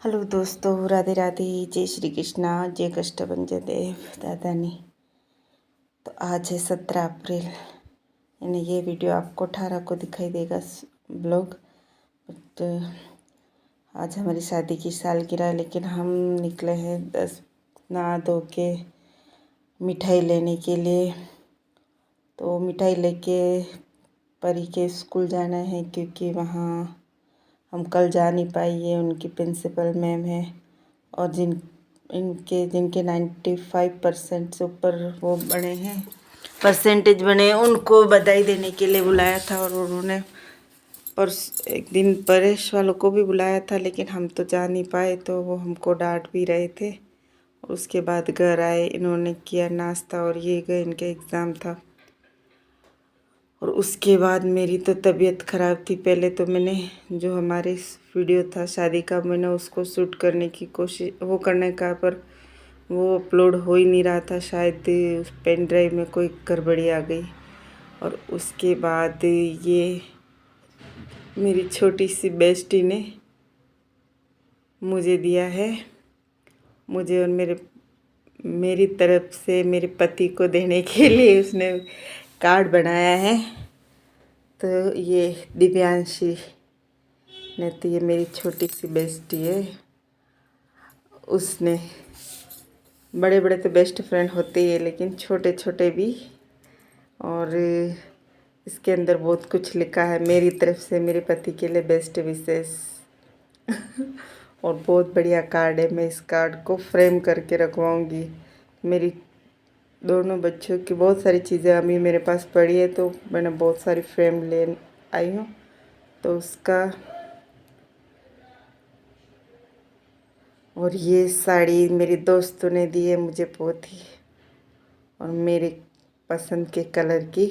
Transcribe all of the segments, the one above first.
Hello दोस्तों, राधे राधे। जय श्री कृष्णा, जय कष्टभंजन देव दादानी। तो आज है 17 अप्रैल, यानी ये वीडियो आपको 18 को दिखाई देगा ब्लॉग। तो आज हमारी शादी की सालगिरह, लेकिन हम निकले हैं 10 नहा धो के मिठाई लेने के लिए। तो मिठाई लेके परी के स्कूल जाना है, क्योंकि वहाँ हम कल जा नहीं पाए। ये उनकी प्रिंसिपल मैम है, और जिनके 95% से ऊपर वो बने हैं, परसेंटेज बने, उनको बधाई देने के लिए बुलाया था। और उन्होंने एक दिन परेश वालों को भी बुलाया था, लेकिन हम तो जा नहीं पाए, तो वो हमको डांट भी रहे थे। और उसके बाद घर आए, इन्होंने किया नाश्ता और ये गए, इनका एग्ज़ाम था। और उसके बाद मेरी तो तबीयत ख़राब थी। पहले तो मैंने जो हमारे वीडियो था शादी का, मैंने उसको शूट करने की कोशिश करने का, पर वो अपलोड हो ही नहीं रहा था। शायद उस पेन ड्राइव में कोई गड़बड़ी आ गई। और उसके बाद ये मेरी छोटी सी बेस्टी ने मुझे दिया है, मुझे और मेरी तरफ से मेरे पति को देने के लिए उसने कार्ड बनाया है। तो ये दिव्यांशी ने, तो ये मेरी छोटी सी बेस्टी है। उसने, बड़े बड़े तो बेस्ट फ्रेंड होते ही है, लेकिन छोटे छोटे भी। और इसके अंदर बहुत कुछ लिखा है, मेरी तरफ से मेरे पति के लिए बेस्ट विशेष। और बहुत बढ़िया कार्ड है। मैं इस कार्ड को फ्रेम करके रखवाऊंगी। मेरी दोनों बच्चों की बहुत सारी चीज़ें अभी मेरे पास पड़ी है, तो मैंने बहुत सारी फ्रेम ले आई हूँ। तो उसका, और ये साड़ी मेरी दोस्तों ने दी है मुझे, बहुत ही, और मेरे पसंद के कलर की,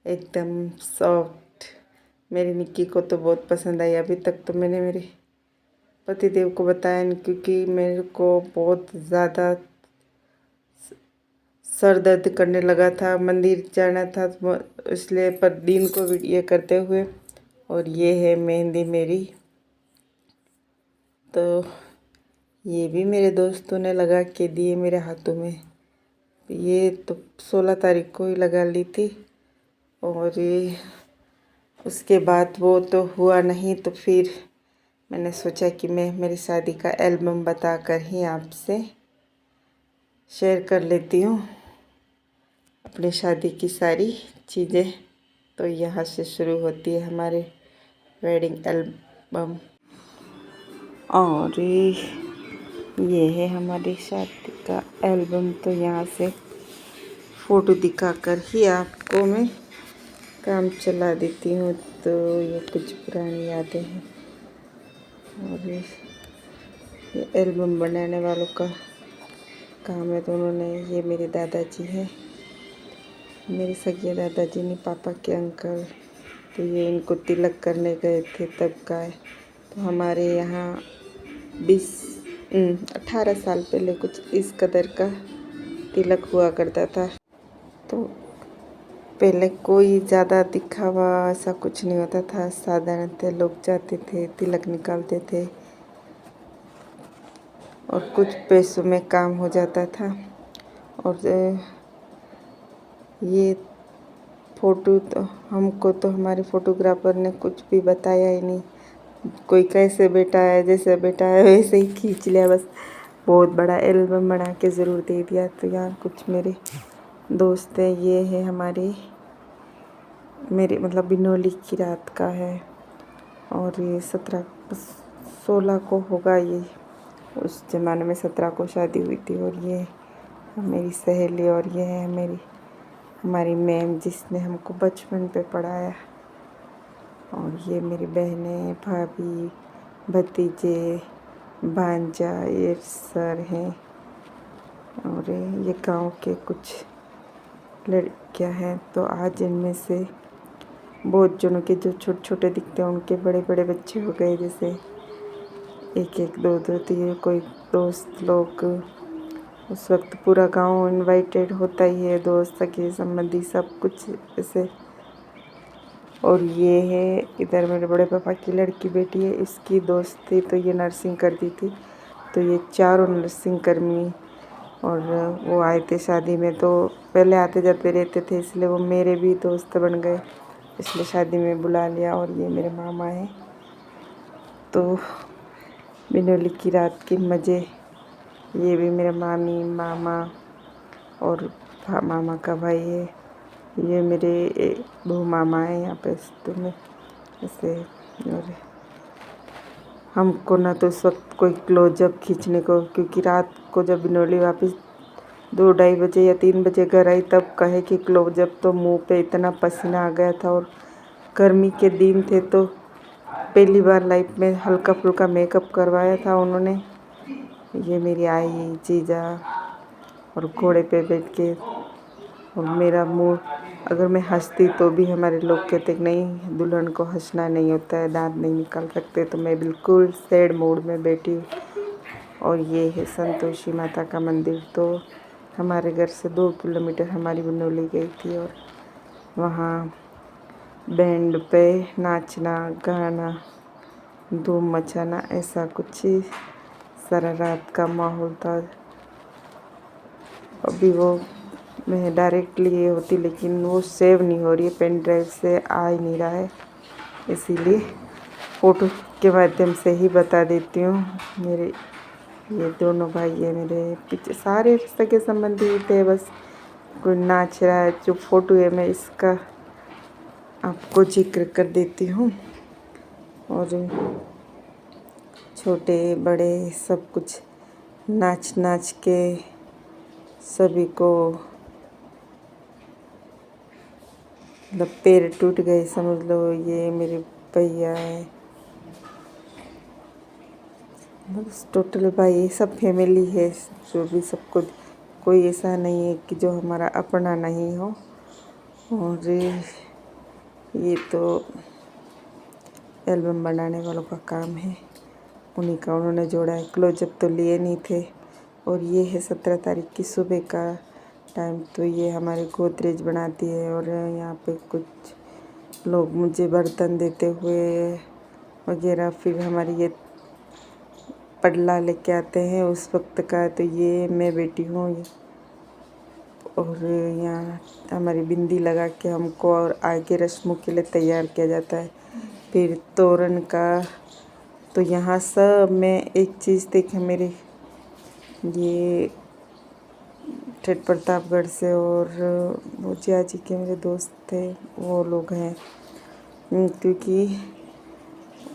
एकदम सॉफ्ट। मेरी निक्की को तो बहुत पसंद आई। अभी तक तो मैंने मेरे पतिदेव को बताया नहीं, क्योंकि मेरे को बहुत ज़्यादा सर दर्द करने लगा था, मंदिर जाना था, इसलिए पर दिन को ये करते हुए। और ये है मेहंदी मेरी, तो ये भी मेरे दोस्तों ने लगा के दिए मेरे हाथों में। ये तो 16 तारीख को ही लगा ली थी। और ये उसके बाद वो तो हुआ नहीं, तो फिर मैंने सोचा कि मैं मेरी शादी का एल्बम बताकर ही आपसे शेयर कर लेती हूँ अपनी शादी की सारी चीज़ें। तो यहाँ से शुरू होती है हमारे वेडिंग एल्बम। और ये है हमारी शादी का एल्बम। तो यहाँ से फ़ोटो दिखाकर ही आपको मैं काम चला देती हूँ। तो ये कुछ पुरानी यादें हैं। और ये एल्बम बनाने वालों का काम है। तो उन्होंने, ये मेरे दादाजी हैं, मेरे सगे दादाजी नहीं, पापा के अंकल। तो ये इनको तिलक करने गए थे तब का है। तो हमारे यहाँ 18 साल पहले कुछ इस कदर का तिलक हुआ करता था। तो पहले कोई ज़्यादा दिखावा ऐसा कुछ नहीं होता था, साधारणतः लोग जाते थे, तिलक निकालते थे, और कुछ पैसों में काम हो जाता था। और ये फ़ोटो तो हमको, तो हमारे फ़ोटोग्राफ़र ने कुछ भी बताया ही नहीं। कोई कैसे बेटा है, जैसे बेटा है वैसे ही खींच लिया बस। बहुत बड़ा एल्बम बना के ज़रूर दे दिया। तो यहाँ कुछ मेरे दोस्त हैं। ये है मेरे मतलब बिनौली की रात का है। और ये 16 को होगा। ये उस ज़माने में 17 को शादी हुई थी। और ये मेरी सहेली, और ये है हमारी मैम, जिसने हमको बचपन पे पढ़ाया। और ये मेरी बहनें, भाभी, भतीजे, भांजा, ये सर हैं। और ये गांव के कुछ लड़कियां हैं। तो आज इनमें से बहुत जनों के जो छोटे छोटे दिखते हैं, उनके बड़े बड़े बच्चे हो गए। जैसे एक एक, दो दो, तो ये कोई दोस्त लोग, उस वक्त पूरा गांव इनवाइटेड होता ही है, दोस्त, सगे संबंधी, सब कुछ ऐसे और ये है इधर मेरे बड़े पापा की लड़की बेटी है, इसकी दोस्त थी तो ये नर्सिंग करती थी, तो ये चारों नर्सिंग कर्मी और वो आए थे शादी में, तो पहले आते जाते रहते थे इसलिए वो मेरे भी दोस्त बन गए, इसलिए शादी में बुला लिया। और ये मेरे मामा हैं। तो बिनोली की रात के मज़े, ये भी मेरे मामी मामा और मामा का भाई है, ये मेरे दो मामा हैं यहाँ पे तो में ऐसे। और हमको ना तो उस वक्त कोई क्लोजअप खींचने को, क्योंकि रात को जब बिनोली वापस 2-2:30 बजे या 3 बजे घर आई तब कहे कि क्लोजअप, तो मुंह पे इतना पसीना आ गया था और गर्मी के दिन थे, तो पहली बार लाइफ में हल्का फुल्का मेकअप करवाया था उन्होंने। ये मेरी आई जीजा और घोड़े पे बैठ के, और मेरा मुंह, अगर मैं हंसती तो भी हमारे लोग कहते कि नहीं दुल्हन को हंसना नहीं होता है, दांत नहीं निकाल सकते, तो मैं बिल्कुल सैड मूड में बैठी हूँ। और ये है संतोषी माता का मंदिर, तो हमारे घर से 2 किलोमीटर हमारी बिनोली गई थी, और वहाँ बैंड पे नाचना गाना धूम मचाना, ऐसा कुछ ही सारा रात का माहौल था। अभी वो मैं डायरेक्टली ये होती लेकिन वो सेव नहीं हो रही है, पेन ड्राइव से आ ही नहीं रहा है, इसीलिए फ़ोटो के माध्यम से ही बता देती हूँ। मेरे ये दोनों भाई है, मेरे पीछे सारे सगे संबंधी थे, बस कोई नाच रहा है। जो फ़ोटो है मैं इसका आपको जिक्र कर देती हूँ। और छोटे बड़े सब कुछ नाच नाच के सभी को मतलब पैर टूट गए समझ लो। ये मेरे भैया है, बस टोटल भाई सब फैमिली है, जो भी सबको, कोई ऐसा नहीं है कि जो हमारा अपना नहीं हो। और ये तो एल्बम बनाने वालों का काम है, उन्हीं का उन्होंने जोड़ा है, क्लोजअप तो लिए नहीं थे। और ये है 17 तारीख की सुबह का टाइम, तो ये हमारे गोदरेज बनाती है, और यहाँ पे कुछ लोग मुझे बर्तन देते हुए वगैरह, फिर हमारी ये पडला लेके आते हैं उस वक्त का, तो ये मैं बेटी हूँ। और यहाँ हमारी बिंदी लगा के हमको और आगे रस्मों के लिए तैयार किया जाता है। फिर तोरण का, तो यहाँ सब में एक चीज़ देखी मेरे, ये ठेठ प्रतापगढ़ से और वो जिया जी के मेरे दोस्त थे, वो लोग हैं। क्योंकि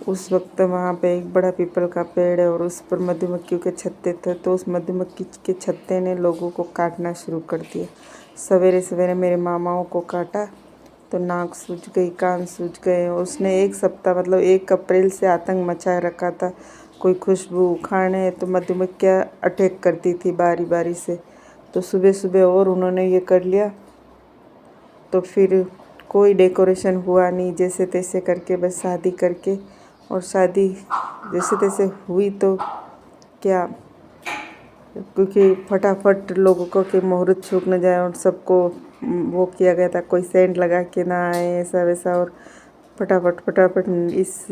उस वक्त वहाँ पे एक बड़ा पीपल का पेड़ है और उस पर मधुमक्खियों के छत्ते थे, तो उस मधुमक्खी के छत्ते ने लोगों को काटना शुरू कर दिया। सवेरे सवेरे मेरे मामाओं को काटा तो नाक सूज गई, कान सूज गए। उसने 1 सप्ताह मतलब 1 अप्रैल से आतंक मचा रखा था। कोई खुशबू उखाड़े तो मधुमक्खियाँ अटैक करती थी बारी बारी से, तो सुबह सुबह और उन्होंने ये कर लिया। तो फिर कोई डेकोरेशन हुआ नहीं, जैसे तैसे करके बस शादी करके, और शादी जैसे तैसे हुई तो क्या, क्योंकि फटाफट लोगों को कि मुहूर्त छूट न जाए, और सबको वो किया गया था, कोई सेंट लगा के ना आए ऐसा वैसा, और फटाफट इस,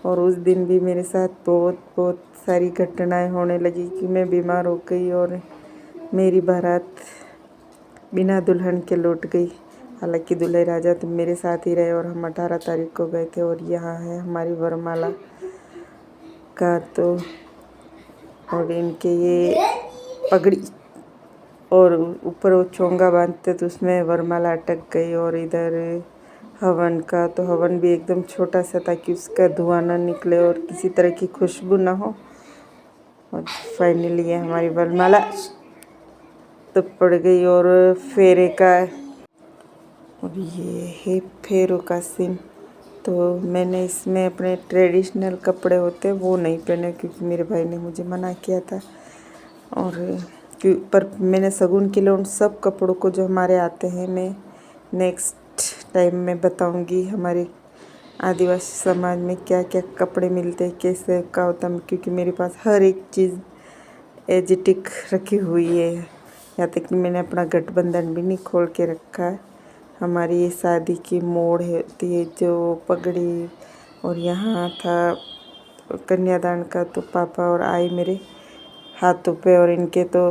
और उस दिन भी मेरे साथ बहुत सारी घटनाएं होने लगी कि मैं बीमार हो गई और मेरी बारात बिना दुल्हन के लौट गई। हालांकि दूल्हे राजा तो मेरे साथ ही रहे, और हम 18 तारीख को गए थे। और यहाँ है हमारी वरमाला का, तो और इनके ये पगड़ी और ऊपर वो चोंगा बांधते तो उसमें वरमाला अटक गई। और इधर हवन का, तो हवन भी एकदम छोटा सा ताकि उसका धुआं ना निकले और किसी तरह की खुशबू ना हो। और फाइनली ये हमारी वरमाला तो पड़ गई। और फेरे का, और ये है फेरों का सीन, तो मैंने इसमें अपने ट्रेडिशनल कपड़े होते वो नहीं पहने, क्योंकि मेरे भाई ने मुझे मना किया था। और पर मैंने शगुन के लिए उन सब कपड़ों को जो हमारे आते हैं मैं नेक्स्ट टाइम में बताऊंगी हमारे आदिवासी समाज में क्या क्या कपड़े मिलते हैं, कैसे का होता है, क्योंकि मेरे पास हर एक चीज़ एजिटिक रखी हुई है। यहाँ तक कि मैंने अपना गठबंधन भी नहीं खोल के रखा है, हमारी ये शादी की मोड़ होती है जो पगड़ी, और यहाँ था कन्यादान का। तो पापा और आई मेरे हाथों पे, और इनके तो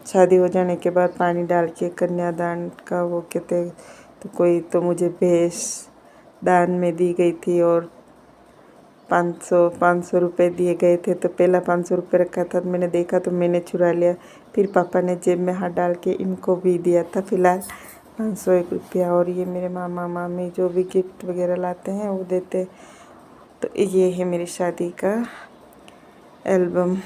शादी हो जाने के बाद पानी डाल के कन्यादान का वो कहते। तो कोई तो मुझे भैंस दान में दी गई थी, और 500 रुपये दिए गए थे। तो पहला 500 रुपये रखा था, तो मैंने देखा तो मैंने चुरा लिया। फिर पापा ने जेब में हाथ डाल के इनको भी दिया था फिलहाल 501 रुपया। और ये मेरे मामा मामी जो भी गिफ्ट वगैरह लाते हैं वो देते। तो ये है मेरी शादी का एल्बम।